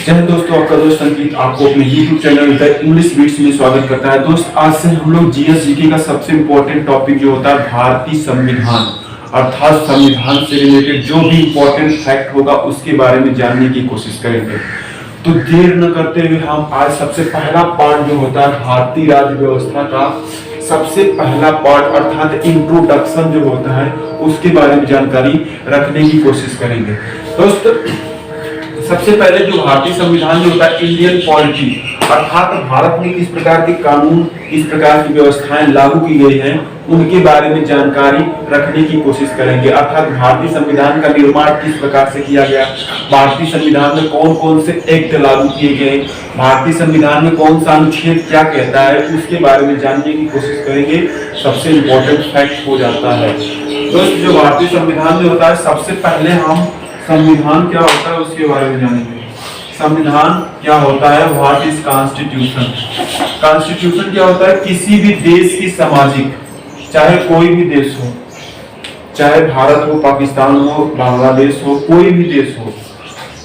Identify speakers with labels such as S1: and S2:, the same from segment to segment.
S1: जय हिंद दोस्तों, आपका दोस्त संगीत आपको अपने YouTube channel the English beats में स्वागत करता है। दोस्त, आज से हम लोग जीएस जीके का सबसे इम्पोर्टेंट टॉपिक जो होता है भारतीय संविधान अर्थात संविधान से रिलेटेड जो भी इम्पोर्टेंट फैक्ट होगा उसके बारे में जानने की कोशिश करेंगे। तो देर न करते हुए हम आज सबसे पहला पार्ट जो होता है भारतीय राज्य व्यवस्था का सबसे पहला पार्ट अर्थात इंट्रोडक्शन जो होता है उसके बारे में जानकारी रखने की कोशिश करेंगे। दोस्त, सबसे पहले जो भारतीय संविधान जो होता है इंडियन पॉलिटी अर्थात भारत में किस प्रकार के कानून किस प्रकार की व्यवस्थाएं लागू की गई हैं उनके बारे में जानकारी रखने की कोशिश करेंगे। अर्थात भारतीय संविधान का निर्माण किस प्रकार से किया गया, भारतीय संविधान में कौन कौन से एक्ट लागू किए गए, भारतीय संविधान में कौन सा अनुच्छेद क्या कहता है उसके बारे में जानने की कोशिश करेंगे। सबसे इम्पोर्टेंट फैक्ट हो जाता है दोस्त, जो भारतीय संविधान में होता है सबसे पहले हम संविधान क्या होता है उसके बारे में जानेंगे। संविधान क्या होता है, व्हाट इज कॉन्स्टिट्यूशन। कॉन्स्टिट्यूशन क्या होता है, किसी भी देश की सामाजिक, चाहे कोई भी देश हो, चाहे भारत हो, पाकिस्तान हो, बांग्लादेश हो, कोई भी देश हो,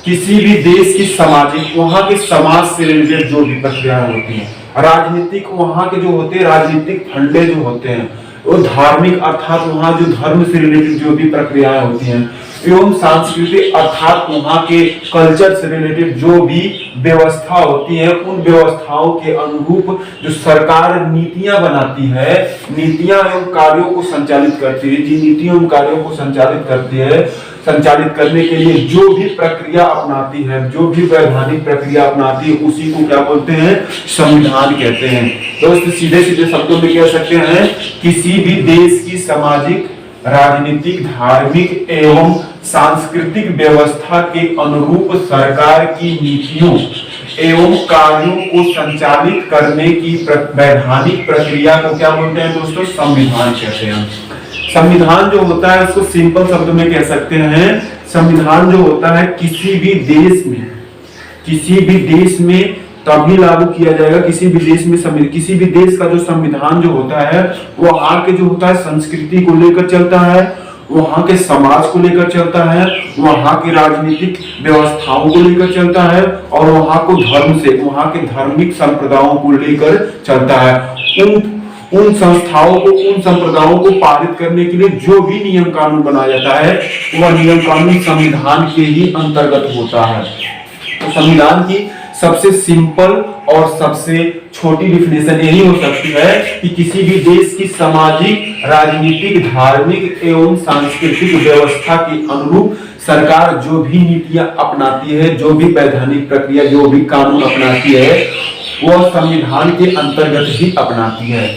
S1: किसी भी देश की सामाजिक, वहां के समाज से रिलेटेड जो भी प्रक्रियाएं होती हैं, राजनीतिक वहां के जो होते हैं राजनीतिक फंडे जो होते हैं, और धार्मिक अर्थात वहां जो धर्म से रिलेटेड जो भी प्रक्रियाएं होती हैं, एवं सांस्कृतिक अर्थात वहां के कल्चर से रिलेटेड जो भी व्यवस्था होती है उन व्यवस्थाओं के अनुरूप जो सरकार नीतियां बनाती है, नीतियां एवं कार्यों को संचालित करती है, जिन नीतियों एवं कार्यों को संचालित करती है, संचालित करने के लिए जो भी प्रक्रिया अपनाती है, जो भी वैधानिक प्रक्रिया अपनाती है उसी को क्या बोलते हैं, संविधान कहते हैं। दोस्त, सीधे सीधे शब्दों में कह सकते हैं किसी भी देश की सामाजिक, राजनीतिक, धार्मिक एवं सांस्कृतिक व्यवस्था के अनुरूप सरकार की नीतियों एवं कार्यों को संचालित करने की वैधानिक प्रक्रिया को क्या बोलते हैं दोस्तों, संविधान कहते हैं। संविधान जो होता है उसको सिंपल शब्दों में कह सकते हैं, संविधान जो होता है किसी भी देश में तभी लागू किया जाएगा, किसी भी देश का जो संविधान जो होता है वो वहां के जो होता है संस्कृति को लेकर चलता है, वहां के समाज को लेकर चलता है, वहां की राजनीतिक व्यवस्थाओं को लेकर चलता है और वहां को धर्म से, वहां के धार्मिक संप्रदायों को लेकर चलता है। उन संस्थाओं को, उन संप्रदायों को पारित करने के लिए जो भी नियम कानून बनाया जाता है वह नियम कानून संविधान के ही अंतर्गत होता है। तो संविधान की सबसे सिंपल और सबसे छोटी डिफिनेशन यही हो सकती है कि किसी भी देश की सामाजिक, राजनीतिक, धार्मिक एवं सांस्कृतिक व्यवस्था के अनुरूप सरकार जो भी नीतियां अपनाती है, जो भी वैधानिक प्रक्रिया, जो भी कानून अपनाती है वह संविधान के अंतर्गत ही अपनाती है।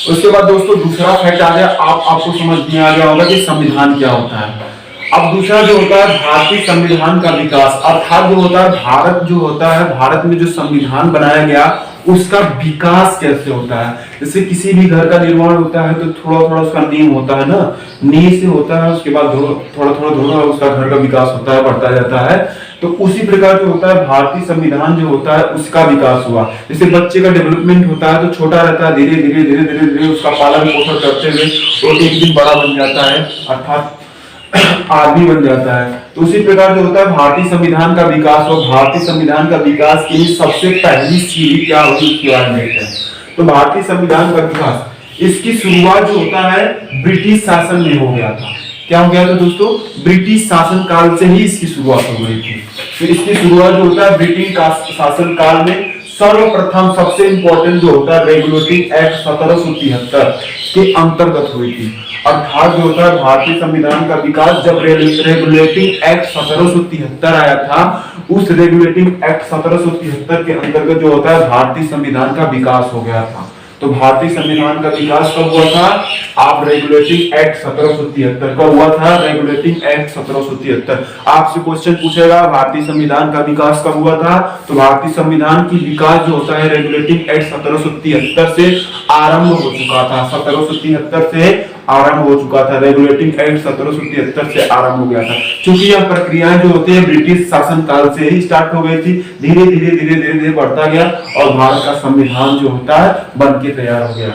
S1: उसके बाद दोस्तों दूसरा फैक्ट आ गया, आपको समझ में आ गया होगा कि संविधान क्या होता है। अब दूसरा जो होता है भारतीय संविधान का विकास अर्थात जो होता है भारत जो होता है, भारत में जो संविधान बनाया गया उसका विकास कैसे होता है। जैसे किसी भी घर का निर्माण होता है तो थोड़ा थोड़ा उसका नींव होता है ना, नींव से होता है, उसके बाद थोड़ा थोड़ा उसका घर का विकास होता है, बढ़ता जाता है। तो उसी प्रकार जो होता है भारतीय संविधान जो होता है उसका विकास हुआ। जैसे बच्चे का डेवलपमेंट होता है तो छोटा रहता है, धीरे धीरे उसका पालन पोषण करते हुए वो एक दिन बड़ा बन जाता है अर्थात आदमी बन जाता है। तो उसी प्रकार जो होता है भारतीय संविधान का विकास और भारतीय संविधान का विकास के लिए सबसे पहली सीढ़ी क्या होगी उसके बारे में देखते हैं। तो भारतीय संविधान का विकास, इसकी शुरुआत जो होता है ब्रिटिश शासन में हो गया था। क्या हो गया था दोस्तों, ब्रिटिश शासन काल से ही इसकी शुरुआत हो गई थी। तो इसकी शुरुआत जो होता है ब्रिटिश शासन काल में सर्वप्रथम सबसे इंपॉर्टेंट जो होता है रेगुलेटिंग एक्ट 1773 के अंतर्गत हुई थी। अर्थात जो होता है भारतीय संविधान का विकास जब रेगुलेटिंग एक्ट 1773 आया था, उस रेगुलेटिंग एक्ट 1773 के अंतर्गत जो होता है भारतीय संविधान का विकास हो गया था। तो भारतीय संविधान का विकास कब हुआ था, आप रेगुलेटिंग एक्ट 1773 का हुआ था, रेगुलेटिंग एक्ट 1773। आपसे क्वेश्चन पूछेगा भारतीय संविधान का विकास कब हुआ था, तो भारतीय संविधान की विकास जो होता है रेगुलेटिंग एक्ट 1773 से आरंभ हो चुका था, 1773 से आरंभ हो चुका था, रेगुलेटिंग एक्ट 1773 से आरंभ हो गया था। क्योंकि यह प्रक्रियाएं जो होती है ब्रिटिश शासन काल से ही स्टार्ट हो गई थी, धीरे धीरे बढ़ता गया और भारत का संविधान जो होता है बन के तैयार हो गया।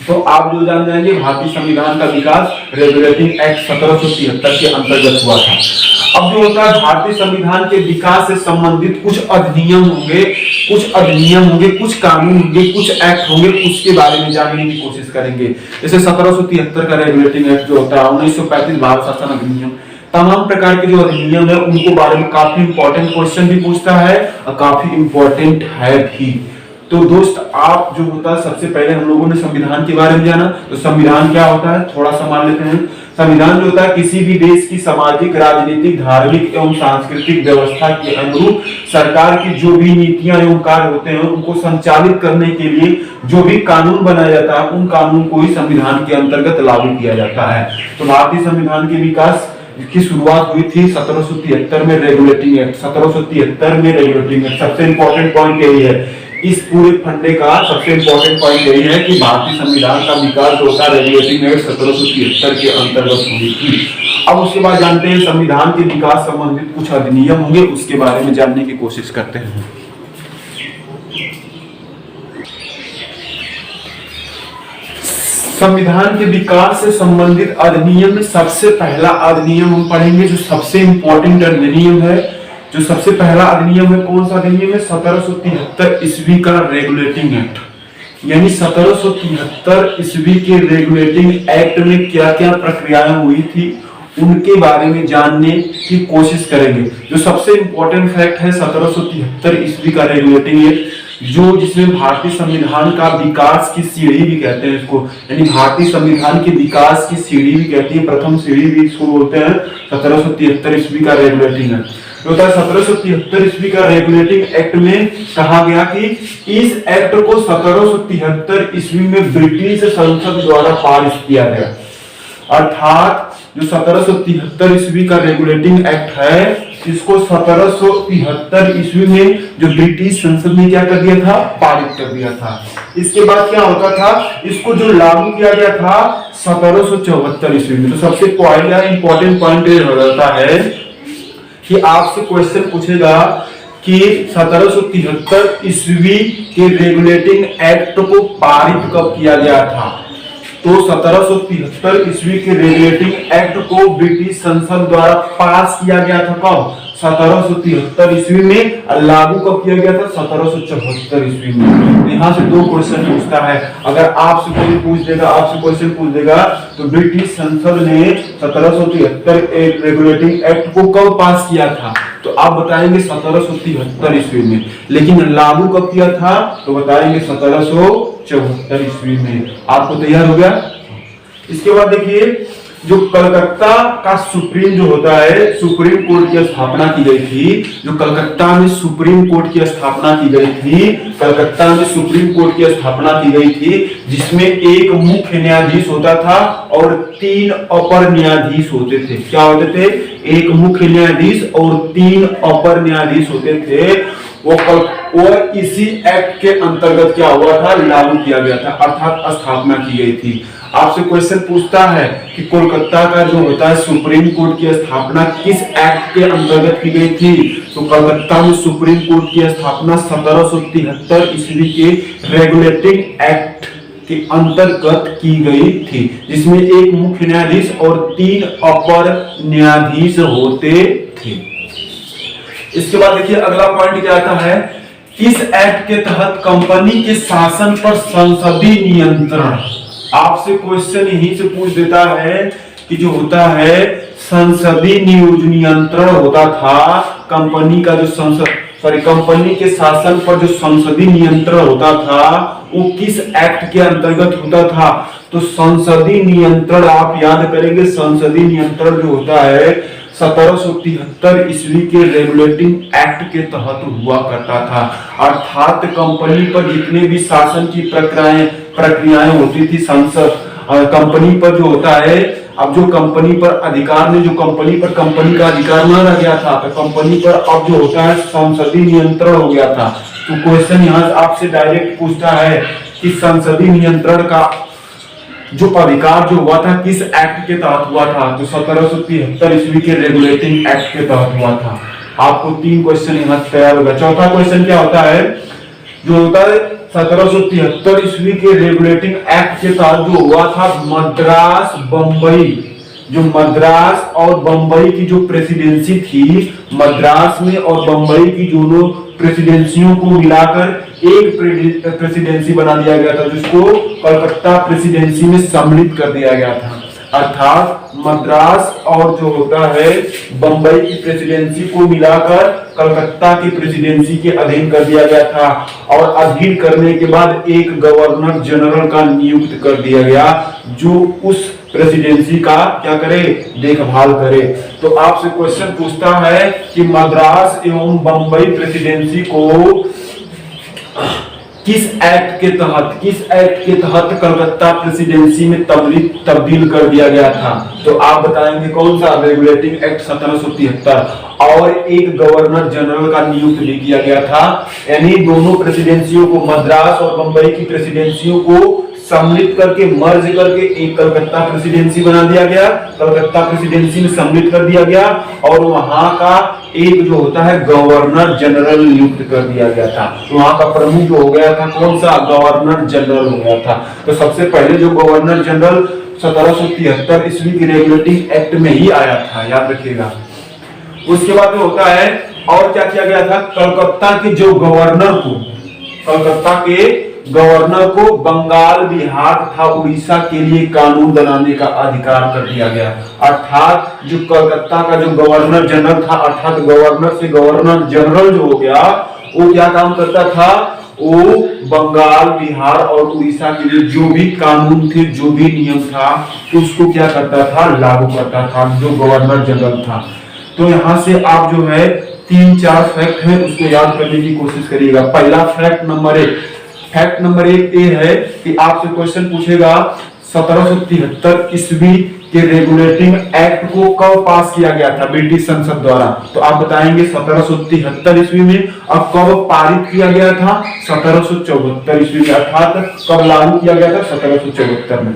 S1: तो आप जो जान जाएंगे भारतीय संविधान का विकास रेगुलेटिंग एक्ट 1773 के अंतर्गत हुआ था। अब जो होता है भारतीय संविधान के विकास से संबंधित कुछ अधिनियम होंगे, कुछ कानून होंगे, कुछ एक्ट होंगे, उसके बारे में जानने की कोशिश करेंगे। जैसे 1773 का रेगुलेटिंग एक्ट जो होता है, 1935 भारत शासन अधिनियम, तमाम प्रकार के जो अधिनियम है उनको बारे में काफी इंपॉर्टेंट क्वेश्चन भी पूछता है और काफी इंपॉर्टेंट है भी। तो दोस्त आप जो होता है, सबसे पहले हम लोगों ने संविधान के बारे में जाना। तो संविधान क्या होता है थोड़ा सा मान लेते हैं। संविधान जो होता है किसी भी देश की सामाजिक, राजनीतिक, धार्मिक एवं सांस्कृतिक व्यवस्था के अनुरूप सरकार की जो भी नीतियां एवं कार्य होते हैं उनको संचालित करने के लिए जो भी कानून बनाया जाता है उन कानून को ही संविधान के अंतर्गत लागू किया जाता है। तो भारतीय संविधान के विकास की शुरुआत हुई थी 1773 में रेगुलेटिंग एक्ट। 1773 में रेगुलेटिंग एक्ट, सबसे इंपॉर्टेंट पॉइंट यही है, इस पूरे फंडे का सबसे इंपॉर्टेंट पॉइंट यही है कि भारतीय संविधान का विकास जो होता है रेगुलेटिंग एक्ट 1773 के अंतर्गत हुई थी। अब उसके बाद जानते हैं संविधान के विकास संबंधित कुछ अधिनियम होंगे, उसके बारे में जानने की कोशिश करते हैं। संविधान के विकास से संबंधित अधिनियम में सबसे पहला अधिनियम हम पढ़ेंगे, जो सबसे इंपॉर्टेंट अधिनियम है। जो सबसे पहला अधिनियम है, कौन सा अधिनियम है? 1773 ईस्वी का रेगुलेटिंग एक्ट। यानी 1773 ईस्वी के रेगुलेटिंग एक्ट में क्या क्या प्रक्रियाएं हुई थी उनके बारे में जानने की कोशिश करेंगे। जो सबसे इंपॉर्टेंट फैक्ट है 1773 ईस्वी का रेगुलेटिंग एक्ट, जो जिसमें भारतीय संविधान का विकास की सीढ़ी भी कहते हैं इसको, यानी भारतीय संविधान के विकास की सीढ़ी भी कहती है, प्रथम सीढ़ी भी इसको बोलते हैं 1773 ईस्वी का रेगुलेटिंग एक्ट। 1773 ईस्वी का रेगुलेटिंग एक्ट में कहा गया कि इस एक्ट को 1773 ईस्वी में ब्रिटिश संसद द्वारा पारित किया गया। अर्थात जो 1773 ईस्वी का रेगुलेटिंग एक्ट है, इसको 1773 ईस्वी में जो ब्रिटिश संसद ने क्या कर दिया था? पारित कर दिया था। इसके बाद क्या होता था? इसको जो लागू किया गया था 1774 ईस्वी में। तो सबसे पहला इंपॉर्टेंट पॉइंट ये हो जाता है कि आपसे क्वेश्चन पूछेगा कि 1773 ईस्वी के रेगुलेटिंग एक्ट को पारित कब किया गया था? तो 1773 ईस्वी के रेगुलेटिंग एक्ट को ब्रिटिश संसद द्वारा पास किया गया था कब? 1773 ईस्वी में। लागू कब किया गया था? 1774 ईस्वी में। यहाँ से दो क्वेश्चन पूछता है। अगर आपसे कोई क्वेश्चन पूछ देगा तो ब्रिटिश संसद ने 1773 रेगुलेटिंग एक्ट को कब पास किया था? तो आप बताएंगे 1773 ईस्वी में। लेकिन लागू कब किया था? तो बताएंगे 1774 ईस्वी में। आपको तैयार हो गया? इसके बाद देखिए, जो कलकत्ता का सुप्रीम जो होता है, सुप्रीम कोर्ट की स्थापना की गई थी। जो कलकत्ता में सुप्रीम कोर्ट की स्थापना की गई थी, कलकत्ता में सुप्रीम कोर्ट की स्थापना की गई थी, जिसमें एक मुख्य न्यायाधीश होता था और 3 अपर न्यायाधीश होते थे। क्या होते थे? एक मुख्य न्यायाधीश और 3 अपर न्यायाधीश होते थे। वो इसी एक्ट के अंतर्गत क्या हुआ था? लागू किया गया था, अर्थात स्थापना की गई थी। आपसे क्वेश्चन पूछता है कि कोलकाता का जो होता है सुप्रीम कोर्ट की स्थापना किस एक्ट के अंतर्गत की गई थी? तो कलकत्ता में सुप्रीम कोर्ट की स्थापना 1773 ईस्वी के रेगुलेटिंग एक्ट के अंतर्गत की गई थी, जिसमें एक मुख्य न्यायाधीश और 3 अपर न्यायाधीश होते थे। इसके बाद देखिए अगला पॉइंट क्या आता है? इस एक्ट के तहत कंपनी के शासन पर संसदीय नियंत्रण। आपसे क्वेश्चन यहीं से पूछ देता है कि जो होता है संसदीय नियंत्रण होता था, कंपनी का जो कंपनी के शासन पर जो संसदीय नियंत्रण होता था वो किस एक्ट के अंतर्गत होता था? तो संसदीय नियंत्रण आप याद करेंगे, संसदीय नियंत्रण जो होता है 1773 ईस्वी के रेगुलेटिंग एक्ट के तहत हुआ करता था। अर्थात कंपनी पर जितने भी शासन की प्रक्रियाएं होती थी, संसद कंपनी पर जो होता है, अब जो कंपनी पर अधिकार ने जो कंपनी का अधिकार न रह गया था, तो कंपनी पर अब जो होता है संसदीय नियंत्रण हो गया था। तो क्वेश्चन यहाँ आपसे डायरेक्ट पूछता है कि संसदीय नियंत्रण का जो अधिकार जो हुआ था किस एक्ट के तहत हुआ था? तो 1773 ईस्वी के रेगुलेटिंग एक्ट के तहत हुआ था। आपको 3 क्वेश्चन यहाँ तैयार होगा। चौथा क्वेश्चन क्या होता है? जो होता है 1773 ईस्वी के रेगुलेटिंग एक्ट के तहत जो हुआ था मद्रास जो मद्रास और बंबई की जो प्रेसिडेंसी थी, मद्रास में और बंबई की दोनों प्रेसिडेंसियों को मिलाकर एक प्रेसिडेंसी बना दिया गया था, जिसको कलकत्ता प्रेसिडेंसी में सम्मिलित कर दिया गया था। अर्थात मद्रास और जो होता है बंबई की प्रेसिडेंसी को मिलाकर कलकत्ता की प्रेसिडेंसी के अधीन कर दिया गया था, और अधीन करने के बाद एक गवर्नर जनरल का नियुक्त कर दिया गया, जो उस प्रेसिडेंसी का क्या करे, देखभाल करे। तो आपसे क्वेश्चन पूछता है कि मद्रास एवं बंबई प्रेसिडेंसी को किस एक्ट के तहत कलकत्ता प्रेसिडेंसी में तब्दील कर दिया गया था? तो आप बताएंगे कौन सा? रेगुलेटिंग एक्ट 1773, और एक गवर्नर जनरल का नियुक्त भी किया गया था। यानी दोनों प्रेसिडेंसियों को, मद्रास और बंबई की प्रेसिडेंसियों को सम्मिलित करके, मर्ज करके एक कलकत्ता प्रेसिडेंसी बना दिया गया, कलकत्ता प्रेसिडेंसी में सम्मिलित कर दिया गया, और वहां का एक जो होता है गवर्नर जनरल नियुक्त कर दिया गया था। तो वहां का प्रमुख जो हो गया था कौन सा? गवर्नर जनरल हो गया था। तो सबसे पहले जो गवर्नर जनरल 1773 ईस्वी की रेगुलेटिंग एक्ट में ही आया था, याद रखिएगा। उसके बाद जो होता है और क्या किया गया था? कलकत्ता के जो गवर्नर को, कलकत्ता के गवर्नर को बंगाल, बिहार तथा उड़ीसा के लिए कानून बनाने का अधिकार कर दिया गया। अर्थात जो कलकत्ता का जो गवर्नर जनरल था, अर्थात गवर्नर से गवर्नर जनरल जो हो गया, वो क्या काम करता था? वो बंगाल, बिहार और उड़ीसा के लिए जो भी कानून थे, जो भी नियम था, उसको क्या करता था? लागू करता था, जो गवर्नर जनरल था। तो यहाँ से आप जो है 3-4 फैक्ट है उसको याद करने की कोशिश करिएगा। पहला फैक्ट नंबर 1 ये है कि आपसे क्वेश्चन पूछेगा 1773 ईस्वी के रेगुलेटिंग एक्ट को कब पास किया गया था ब्रिटिश संसद द्वारा? तो आप बताएंगे 1773 ईस्वी में। अब कब पारित किया गया था? 1774 ईस्वी में। अर्थात कब लागू किया गया था? 1774 में।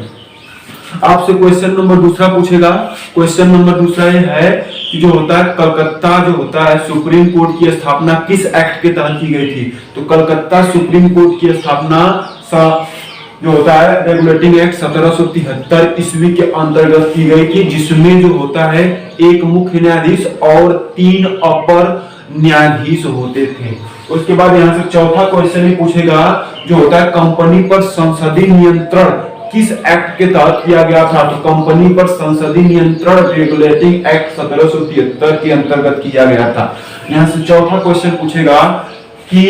S1: आपसे क्वेश्चन नंबर 2 पूछेगा। क्वेश्चन नंबर 2 ये है कि जो होता है कलकत्ता जो होता है सुप्रीम कोर्ट की स्थापना किस एक्ट के तहत की गई थी? तो कलकत्ता सुप्रीम कोर्ट की स्थापना जो होता है रेगुलेटिंग एक्ट 1773 ईस्वी के अंतर्गत की गई थी, जिसमें जो होता है एक मुख्य न्यायाधीश और 3 अपर न्यायाधीश होते थे। उसके बाद यहाँ से चौथा क्वेश्चन ही पूछेगा, जो होता है कंपनी पर संसदीय नियंत्रण किस एक्ट के तहत किया गया था? तो कंपनी पर संसदीय नियंत्रण रेगुलेटिंग एक्ट 1773 के अंतर्गत किया गया था। यहाँ से चौथा क्वेश्चन पूछेगा कि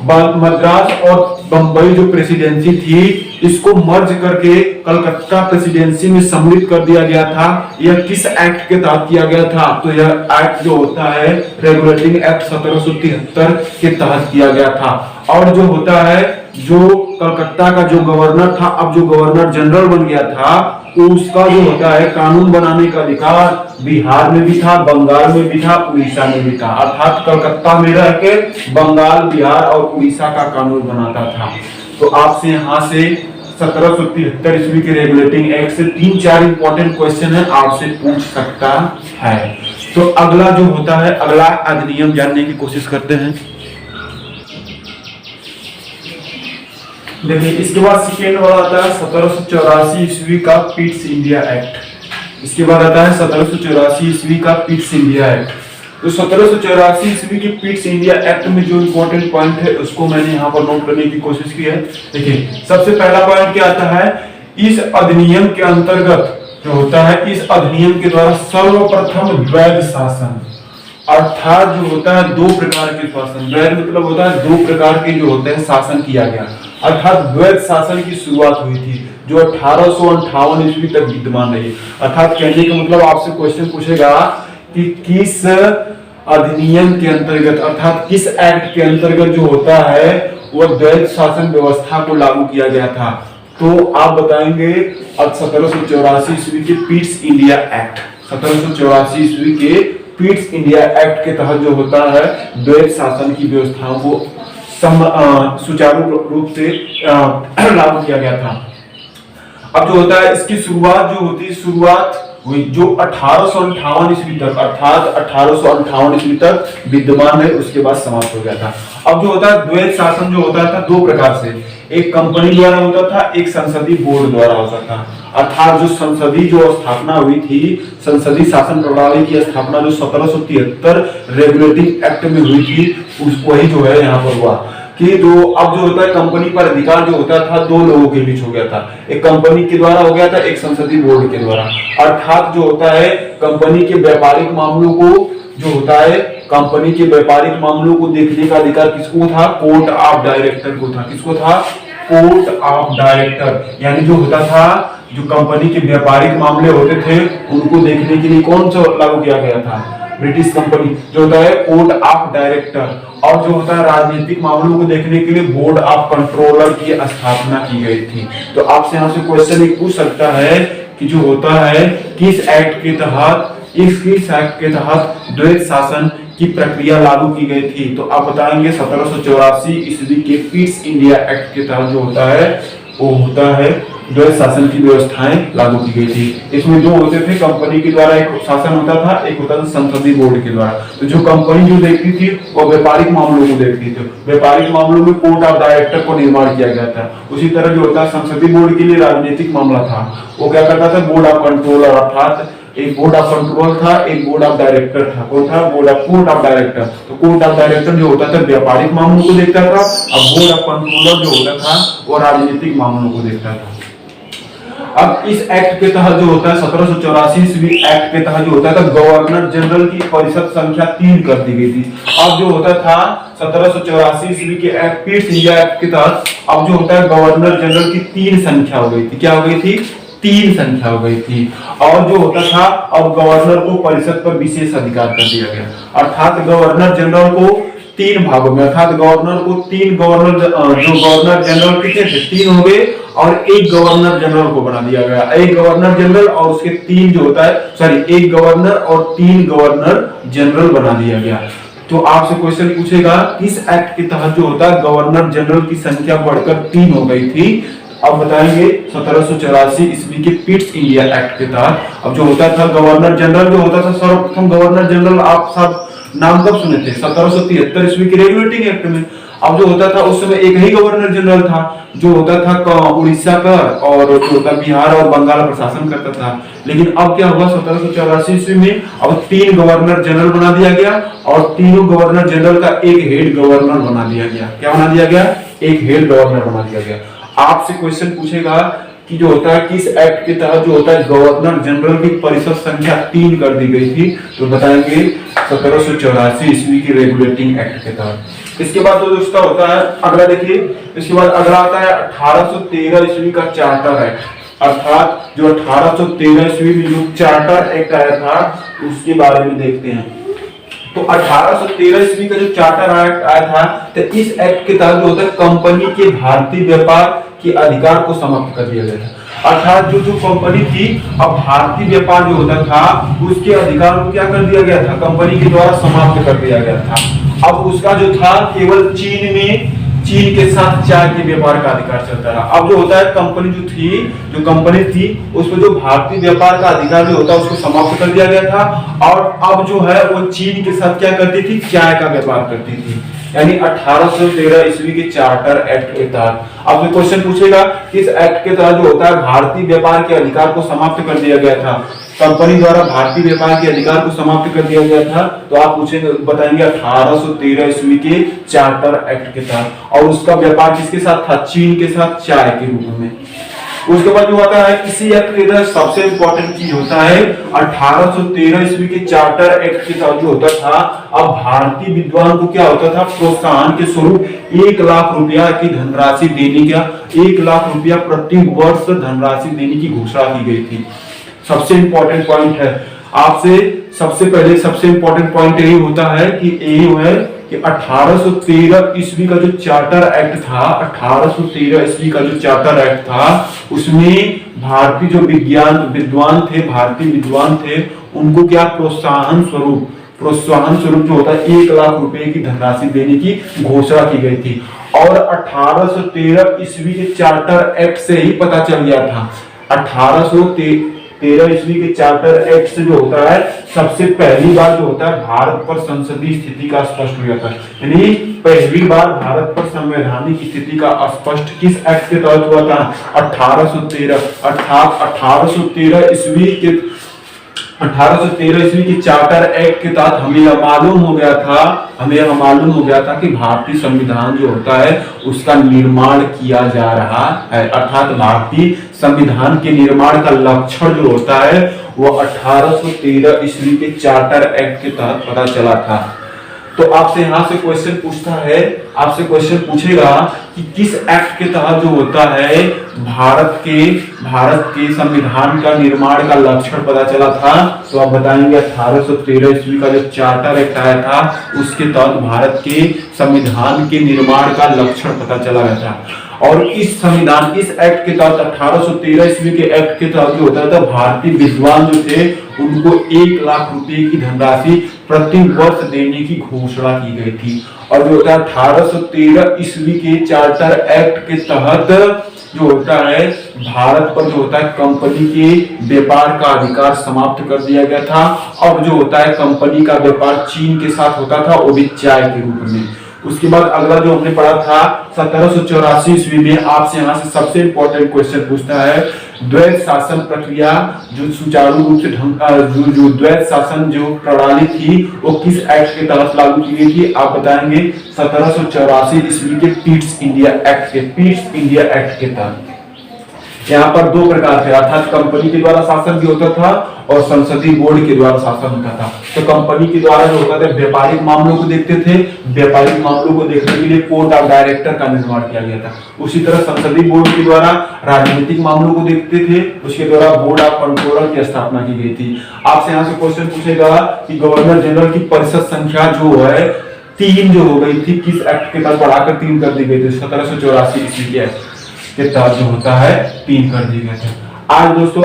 S1: मद्रास और बंबई जो प्रेसिडेंसी थी, इसको मर्ज करके कलकत्ता प्रेसिडेंसी में सम्मिलित कर दिया गया था, यह किस एक्ट के तहत किया गया था? तो यह एक्ट जो होता है रेगुलेटिंग एक्ट 1773 के तहत किया गया था। और जो होता है जो कलकत्ता का जो गवर्नर था, अब जो गवर्नर जनरल बन गया था, उसका जो होता है कानून बनाने का अधिकार बिहार में भी था, बंगाल में भी था, उड़ीसा में भी था। अर्थात कलकत्ता में रह के बंगाल, बिहार और उड़ीसा का कानून बनाता था। तो आपसे यहाँ से 1773 ईस्वी के रेगुलेटिंग एक्ट से 3-4 इंपॉर्टेंट क्वेश्चन है आपसे पूछ सकता है। तो अगला जो होता है, अगला अधिनियम जानने की कोशिश करते हैं। देखिए इसके बाद सेकेंड वाला आता है 1784 ईस्वी का पिट्स इंडिया एक्ट। इसके बाद आता है 1784 ईस्वी का पिट्स इंडिया एक्ट। तो 1784 ईस्वी के पिट्स इंडिया एक्ट में जो इम्पोर्टेंट पॉइंट है उसको मैंने यहाँ पर नोट करने की कोशिश की है। देखिए सबसे पहला पॉइंट क्या आता है, इस अधिनियम के अंतर्गत जो होता है, इस अधिनियम के द्वारा सर्वप्रथम द्वैध शासन, अर्थात जो होता है 2 प्रकार के शासन, द्वैध मतलब होता है 2 प्रकार के जो होते हैं शासन किया गया, अर्थात द्वैध शासन की शुरुआत हुई थी जो 1858 ईस्वी तक विद्यमान रही। अर्थात कहने का मतलब आपसे क्वेश्चन पूछेगा कि किस अधिनियम के अंतर्गत, अर्थात किस एक्ट के अंतर्गत जो होता है वह द्वैध शासन व्यवस्था को लागू किया गया था। तो आप बताएंगे 1784 ईस्वी के पिट्स इंडिया एक्ट, 1784 ईस्वी के पिट्स इंडिया एक्ट के तहत जो होता है द्वैध शासन की व्यवस्थाओं को सुचारू रूप से लागू किया गया था। अब जो होता है इसकी शुरुआत जो होती है, शुरुआत हुई जो 1858 ईस्वी तक, अर्थात 1858 ईस्वी तक विद्यमान है, उसके बाद समाप्त हो गया था। अब जो होता है द्वैध शासन जो होता था 2 प्रकार से, एक कंपनी द्वारा होता था, एक संसदीय बोर्ड द्वारा होता था। अर्थात जो संसदीय जो स्थापना हुई थी, संसदीय शासन प्रणाली की स्थापना जो 1773 रेगुलेटिंग एक्ट में हुई थी, वही जो है यहाँ पर हुआ कि जो अब जो होता है कंपनी पर अधिकार जो होता था दो लोगों के बीच हो गया था, एक कंपनी के द्वारा हो गया था, एक संसदीय बोर्ड के द्वारा। अर्थात जो होता है कंपनी के व्यापारिक मामलों को जो होता है कंपनी के व्यापारिक मामलों को देखने का अधिकार किसको था? कोर्ट ऑफ डायरेक्टर को था। किसको था? Court of director. यानी जो होता था, जो कंपनी के व्यापारिक मामले होते थे उनको देखने के लिए कौन सा लागू किया गया था? ब्रिटिश कंपनी जो होता है कोर्ट ऑफ डायरेक्टर। और जो होता है राजनीतिक मामलों को देखने के लिए बोर्ड ऑफ कंट्रोलर की स्थापना की गई थी। तो आपसे यहाँ से क्वेश्चन एक पूछ सकता है कि जो होता है किस एक्ट के तहत, किस एक्ट के तहत द्वैत शासन की प्रक्रिया लागू की गई थी? तो आप बताएंगे 1784 ईस्वी के पीस इंडिया एक्ट के तहत जो होता है वो होता है द्वैत शासन की व्यवस्थाएं लागू की गई थी। इसमें दो होते थे, कंपनी के द्वारा एक शासन होता था, एक होता था संसदीय बोर्ड के द्वारा। तो जो कंपनी जो देखती थी वो व्यापारिक मामलों को देखती थी, व्यापारिक मामलों में कोर्ट ऑफ डायरेक्टर को निर्माण किया गया था। उसी तरह जो होता है संसदीय बोर्ड के लिए राजनीतिक मामला था, वो क्या करता था? Board of controller. अर्थात एक बोर्ड ऑफ कंट्रोल था, एक बोर्ड ऑफ डायरेक्टर था। कौन था? Court of director. तो कोर्ट ऑफ डायरेक्टर जो होता था व्यापारिक मामलों को देखता था, और बोर्ड ऑफ कंट्रोलर जो होता था वो राजनीतिक मामलों को देखता था। अब इस एक्ट के तहत जो होता है 1784 ईस्वी एक्ट के तहत जो होता था गवर्नर जनरल की परिषद संख्या 3 कर दी गई थी। अब जो होता था 1784 ईस्वी के एक्ट, पीस इंडिया एक्ट के तहत अब जो होता है गवर्नर जनरल की 3 संख्या हो गई थी। क्या हो गई थी? 3 संख्या हो गई थी। और जो होता था अब गवर्नर को परिषद पर विशेष अधिकार कर दिया गया। अर्थात गवर्नर जनरल को 3 भागों में, अर्थात गवर्नर को 3 गवर्नर, जो गवर्नर जनरल कितने थे? 3 हो गए, और एक गवर्नर जनरल को बना दिया गया। एक गवर्नर जनरल और उसके 3 जो होता है, सॉरी, एक गवर्नर और 3 गवर्नर जनरल बना दिया गया। तो आपसे क्वेश्चन पूछेगा किस एक्ट के तहत जो होता है गवर्नर जनरल की संख्या बढ़कर 3 हो गई थी? अब बताएंगे 1784 ईस्वी के पीस इंडिया एक्ट के तहत। अब जो होता था गवर्नर जनरल जो होता था, सर्वप्रथम गवर्नर जनरल आप सब नाम कब सुने थे? 1773 ईस्वी के रेगुलेटिंग एक्ट में। अब जो होता था उस समय एक ही गवर्नर जनरल था, जो होता था उड़ीसा का, और जो होता बिहार और बंगाल प्रशासन करता था। लेकिन अब क्या हुआ 1784 ईस्वी में? अब 3 गवर्नर जनरल बना दिया गया, और तीनों गवर्नर जनरल का एक हेड गवर्नर बना दिया गया। क्या बना दिया गया? एक हेड गवर्नर बना दिया गया। आपसे क्वेश्चन पूछेगा कि जो होता है किस एक्ट के तहत जो होता है गवर्नर जनरल की परिषद संख्या 3 कर दी गई थी? तो बताएंगे 1784 ईस्वी की रेगुलेटिंग एक्ट के तहत। इसके बाद जो दोस्तों होता है अगला देखिए, इसके बाद अगला आता है 1813 ईस्वी का चार्टर एक्ट। अर्थात जो 1813 ईस्वी में जो चार्टर एक्ट आया था उसके बारे में देखते हैं। तो 1813 ईस्वी का जो चार्टर एक्ट आया था, तो इस एक्ट के तहत जो होता है कंपनी के भारतीय व्यापार के अधिकार को समाप्त कर दिया गया था। अर्थात जो कंपनी थी, अब भारतीय व्यापार जो होता था उसके अधिकार को क्या कर दिया गया था? कंपनी के द्वारा समाप्त कर दिया गया था। अब उसका जो था केवल चीन के साथ चाय के व्यापार का अधिकार चलता रहा। अब जो होता है कंपनी जो कंपनी थी उसमें जो भारतीय व्यापार का अधिकार जो होता है उसको समाप्त कर दिया गया था, और अब जो है वो चीन के साथ क्या करती थी? चाय का व्यापार करती थी। यानी 1813 ईस्वी के चार्टर एक्ट के तहत। अब क्वेश्चन पूछेगा किस एक्ट के तहत जो होता है भारतीय व्यापार के अधिकार को समाप्त कर दिया गया था? कंपनी द्वारा भारतीय व्यापार के अधिकार को समाप्त कर दिया गया था। तो आप पूछेंगे, बताएंगे 1813 ईस्वी के चार्टर एक्ट के तहत। और उसका व्यापार किसके साथ था? चीन के साथ चाय के रूप में। उसके बाद जो होता है इसी एक्ट के तहत सबसे इंपॉर्टेंट चीज होता है 1813 ईस्वी के चार्टर एक्ट के तहत जो होता था, अब भारतीय विद्वान को क्या होता था? प्रोत्साहन के स्वरूप 1 लाख रुपया की धनराशि देने का, 1 लाख रुपया प्रति वर्ष धनराशि देने की घोषणा की गई थी। सबसे इंपॉर्टेंट पॉइंट है, आपसे सबसे पहले सबसे इंपॉर्टेंट पॉइंट यही होता है कि यही है कि 1813 ईस्वी का जो चार्टर एक्ट था, 1813 ईस्वी का जो चार्टर एक्ट था उसमें भारतीय जो भारतीय विद्वान थे उनको क्या प्रोत्साहन स्वरूप जो होता है 1 लाख रुपए की धनराशि देने की घोषणा की गई थी। और 1813 ईस्वी के चार्टर एक्ट से ही पता चल गया था, 13 ईस्वी के चार्टर एक्ट से जो होता है सबसे पहली बार जो होता है भारत पर संसदीय स्थिति का स्पष्ट हो जाता है। यानी पहली बार भारत पर संवैधानिक स्थिति का स्पष्ट किस एक्ट के तहत हुआ था? 1813 अर्थात 1813 ईस्वी के चार्टर एक्ट के तहत हमें यह मालूम हो गया था कि भारतीय संविधान जो होता है उसका निर्माण किया जा रहा है। अर्थात भारतीय संविधान के निर्माण का लक्षण जो होता है वो 1813 ईस्वी के चार्टर एक्ट के तहत पता चला था। तो आपसे यहाँ से क्वेश्चन पूछेगा कि किस एक्ट के तहत जो होता है भारत के संविधान का निर्माण का लक्षण पता चला था। तो आप बताएंगे 1813 ईस्वी का जो चार्टर एक्ट आया था उसके तहत भारत के संविधान के निर्माण का लक्षण पता चला गया था। और इस एक्ट के तहत 1813 ईस्वी के एक्ट के तहत जो होता था भारतीय विद्वान जो थे उनको 1 लाख रुपए की धनराशि प्रति वर्ष देने की घोषणा की गई थी। और जो होता है 1813 ईस्वी के चार्टर एक्ट के तहत जो होता है भारत पर जो होता है कंपनी के व्यापार का अधिकार समाप्त कर दिया गया था। अब जो होता है कंपनी का व्यापार चीन के साथ होता था, वो भी चाय के रूप में। उसके बाद अगला जो हमने पढ़ा था 1784 ईस्वी में, आपसे यहाँ से सबसे इंपॉर्टेंट क्वेश्चन पूछता है द्वैत शासन प्रक्रिया जो सुचारू रूप से जो द्वैत शासन जो प्रणाली थी वो किस एक्ट के तहत लागू की गई थी? आप बताएंगे 1784 ईस्वी के पीट्स इंडिया एक्ट के तहत। यहाँ पर 2 प्रकार थे, अर्थात कंपनी के द्वारा शासन भी होता था और संसदीय बोर्ड के द्वारा शासन होता था। तो कंपनी के द्वारा जो होता था व्यापारिक मामलों को देखते थे, व्यापारिक मामलों को देखने के लिए कोर्ट ऑफ डायरेक्टर का निर्माण किया गया था। उसी तरह संसदीय बोर्ड के द्वारा राजनीतिक मामलों को देखते थे, उसके द्वारा बोर्ड ऑफ कंट्रोलर की स्थापना की गई थी। आपसे यहाँ से क्वेश्चन पूछेगा कि गवर्नर जनरल की परिषद संख्या जो है 3 जो हो गई थी, किस एक्ट के तहत बढ़ाकर 3 कर दी गई थी? 1784 ईस्वी के एक्ट के तहत जो होता है 3 कर दिए गए थे। आज दोस्तों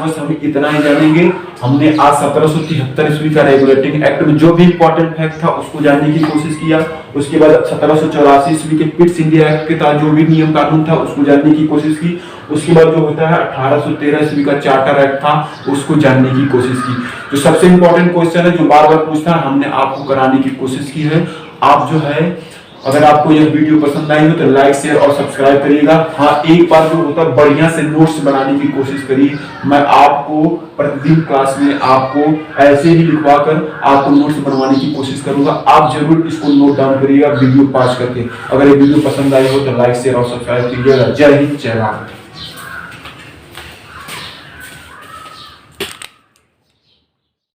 S1: बस हम इतना ही जानेंगे। हमने आज 1773 ईस्वी का रेगुलेटिंग एक्ट में जो भी इंपॉर्टेंट फैक्ट था उसको जानने की कोशिश किया। उसके बाद 1784 ईस्वी के पिट्स इंडिया एक्ट के तहत जो भी नियम कानून था उसको जानने की कोशिश की। उसके बाद जो होता है 1813 ईस्वी का चार्टर एक्ट था उसको जानने की कोशिश की। जो सबसे इंपॉर्टेंट क्वेश्चन है जो बार बार पूछता है हमने आपको कराने की कोशिश की है। आप जो है अगर आपको यह वीडियो पसंद आई हो तो लाइक शेयर और सब्सक्राइब करिएगा। हाँ, एक बार जो होता है बढ़िया से नोट्स बनाने की कोशिश करिए। मैं आपको प्रतिदिन क्लास में आपको ऐसे ही लिखवा कर आपको नोट्स बनवाने की कोशिश करूंगा। आप जरूर इसको नोट डाउन करिएगा वीडियो पॉज करके। अगर ये वीडियो पसंद आई हो तो लाइक शेयर और सब्सक्राइब कीजिएगा। जय हिंद, जय भारत।